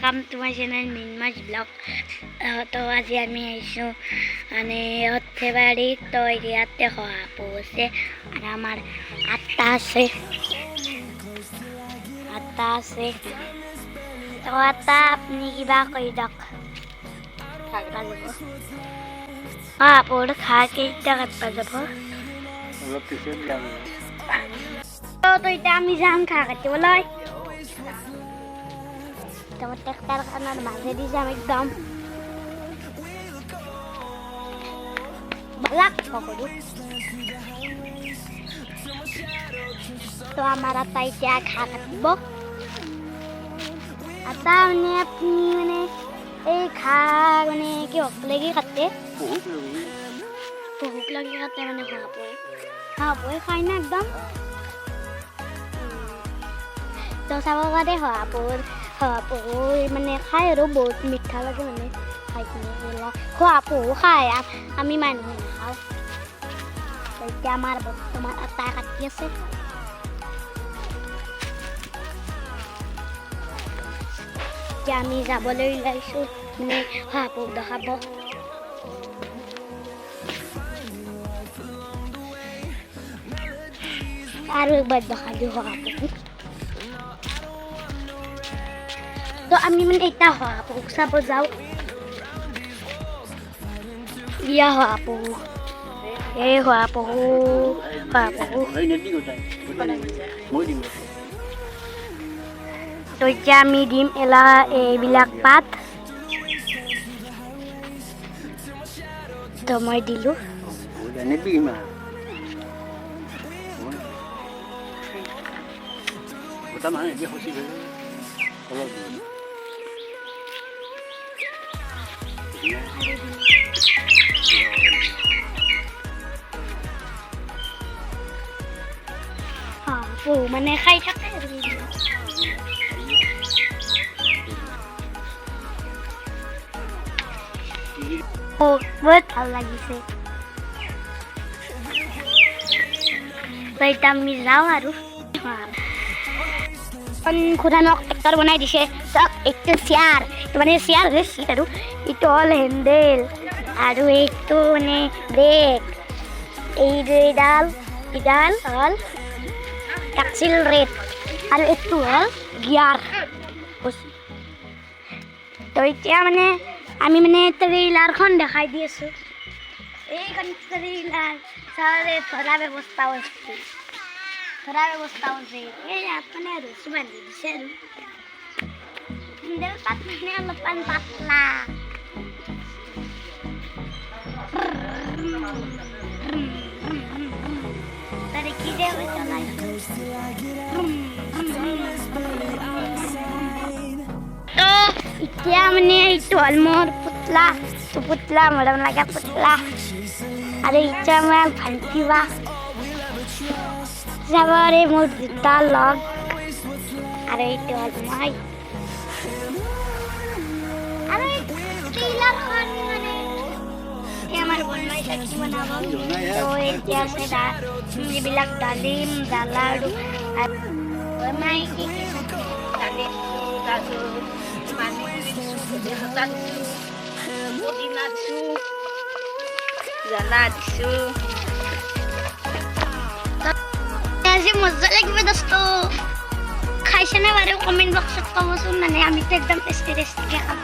welcome to my channel Minma's Vlog. तो आज আমি আইছো মানে ফেব্রুয়ারি তো ইয়াতে হওয়া পৌঁছে আর আমার আটটা আছে তো আটটা আপনি কিবা কই দক থাকবা যাব আপুর খাকে টাকা যাব অলপ পিছত যাম তো এটা আমি যাম খাকে বলাই তোমার ট্রাক্টর খানার মাঝে দিয়ে যাম একদম বালাক পকড়ি তো আমার তাই যা খাওয়া দিব आता মানে আপনি মানে এই খা মানে কি লাগি খাতে ভোক লাগি খাতে মানে খাবই খাই না একদম তো চাব পাৰে খোৱাপহুৰ মানে খাই আৰু বহুত মিঠা লাগে মানে খাই কিনে খোৱাপহু খাই আমি মানুহ নাখাওঁ এতিয়া আমাৰ বৰ্তমান আটা কাটি আছে এতিয়া আমি যাবলৈ ওলাইছোঁ মানে শহাপহুক দেখাব আৰু একবাৰ দেখা দিওঁ শহাপহুক তো আমি মানে এটা শহাপহুক চাব যাওঁ ইয়া শহাপহু এই শহাপহু তো এতিয়া আমি দিম এলা এইবিলাক পাত তো মই দিলোঁ মানে খাই থাকে বহুত ভাল লাগিছে তো এতিয়া আমি যাওঁ আৰু খুৰানক ট্ৰেক্টৰ বনাই দিছে চাওক এইটো চেয়াৰ মানে চেয়াৰ যে চিট আৰু এইটো হ'ল হেণ্ডেল আৰু এইটো মানে ব্ৰেক এইডাল হ'ল এক্সিলাৰেট আৰু এইটো হ'ল গিয়াৰ তো এতিয়া মানে আমি মানে ট্ৰেইলাৰখন দেখাই দি আছোঁ এইখন ট্ৰেইলাৰ চাৰে ধৰা ব্যৱস্থাও আছে এই ইয়াত মানে ৰছী বান্ধি দিছে আৰু হেণ্ডেল পাত মানে অলপমান পাতলা তাৰে কি যে চলাইছোঁ তো এতিয়া মানে এইটো হ'ল মোৰ পুতলা মৰম লগা পুতলা আৰু এতিয়া মই ভালকিবা যাবৰে মোৰ দুটা লগ আৰু এইটো হ'ল মই আৰু এই ট্ৰেইলাৰখন মানে আমাৰ বনাই থাকি বনাব তো এতিয়া আছে এইবিলাক ডালিম জ্বালা আৰু মাই কি ডালিম পুদিনা দিছোঁ জ্বালা দিছোঁ আজি মজা লাগিব দোস্ত খাইছেনে বাৰু কমেণ্ট বক্সত ক'বচোন মানে আমিতো একদম টেষ্টিকে খাম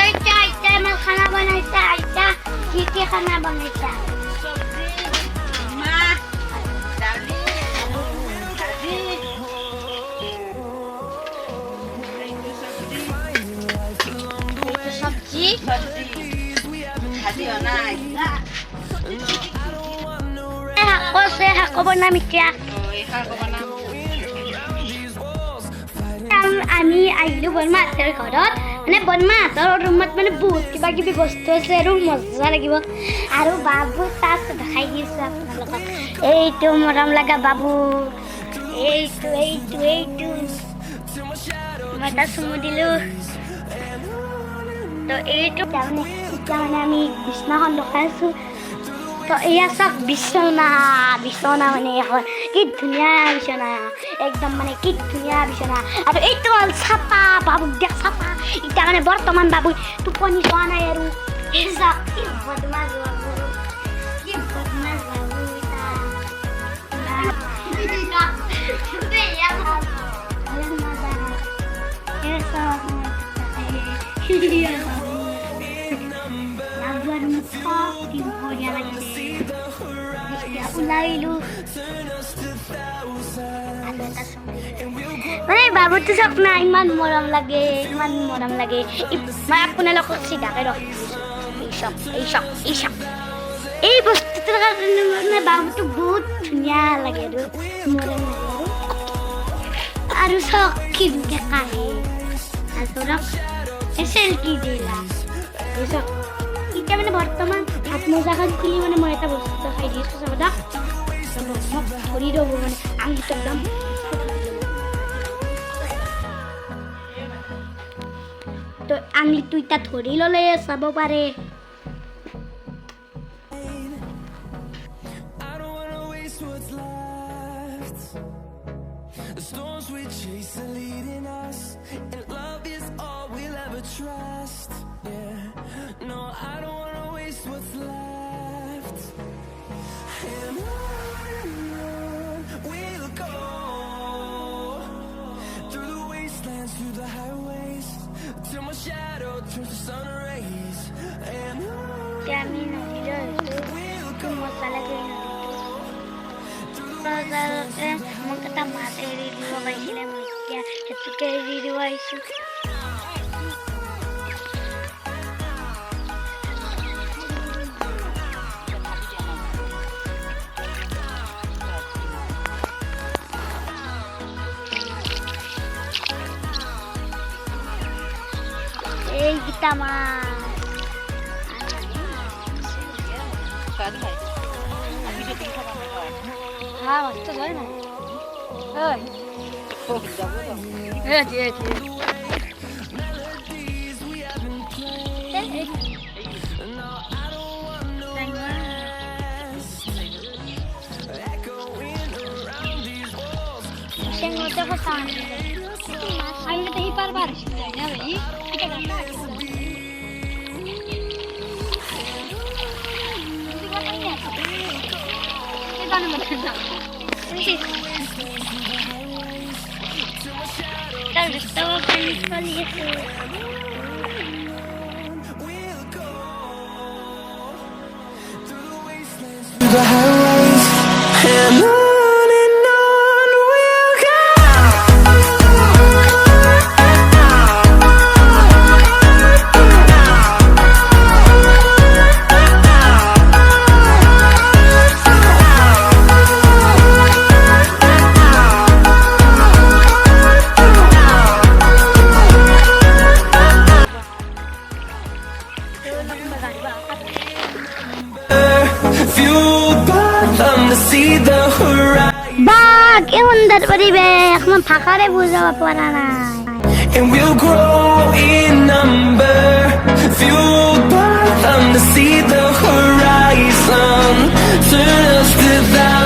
এতিয়া আমাৰ খানা বনাইছা আইতা কি খানা বনাইছা সবজি শাক বনাম এতিয়া আমি আহিলোঁ বনমাহঁতৰ ঘৰত মানে বনমাহঁতৰ ৰুমত মানে বহুত কিবা কিবি বস্তু আছে আৰু মজা লাগিব আৰু বাবু তাত দেখাই দিছোঁ আপোনালোকক এইটো মৰম লগা বাবু এইটো মই তাত চুমু দিলোঁ তো এইটো এতিয়া মানে আমি বিছনাখন দেখাইছোঁ তো এয়া চব বিছনা বিছনা মানে এখন কি ধুনীয়া বিছনা একদম মানে কি ধুনীয়া বিছনা আৰু এইটো হ'ল চাপা বাবুক দেখ চাপা এতিয়া মানে বৰ্তমান বাবু টোপনি যোৱা নাই আৰু এই যাওক কি বদমাছ বাবু কি বদমাছ বাবু মানে বাবুটো চাওক না ইমান মৰম লাগে মই আপোনালোকক চিধাকে ৰখিছোঁ এই বস্তুটোৰ কাৰণে মানে বাবুটো বহুত ধুনীয়া লাগে আৰু মৰম লাগে আৰু চাওক কি ধুনীয়া কাহে আৰু চেল্ফি দিলা চাওক এতিয়া মানে বৰ্তমান হাত মোজাখন খুলি মানে মই এটা বস্তু দেখাই দিছোঁ চাব দক মোক ধৰি ৰ'ব মানে আঙুলিটো একদম তো আঙুলিটো এতিয়া ধৰি ল'লে চাব পাৰে The storms we chase are leading us, and love is all we'll ever trust. Yeah, no, I don't wanna waste what's left. And on we'll go, through the wastelands, through the highways, till my shadow turns to sun rays. And on we'll go. Mau kita materi di bawah sini ya, itu kayak di bawah itu. Kita mah. हाँ मस्त है ना The highways, and on we'll go. Fueled by them to see the horizon. Bag, সুন্দর পরিবেশ মই ভাষাৰে বুজাব পৰা নাই And we'll grow in number, fueled by them to see the horizon, turn us to thousands.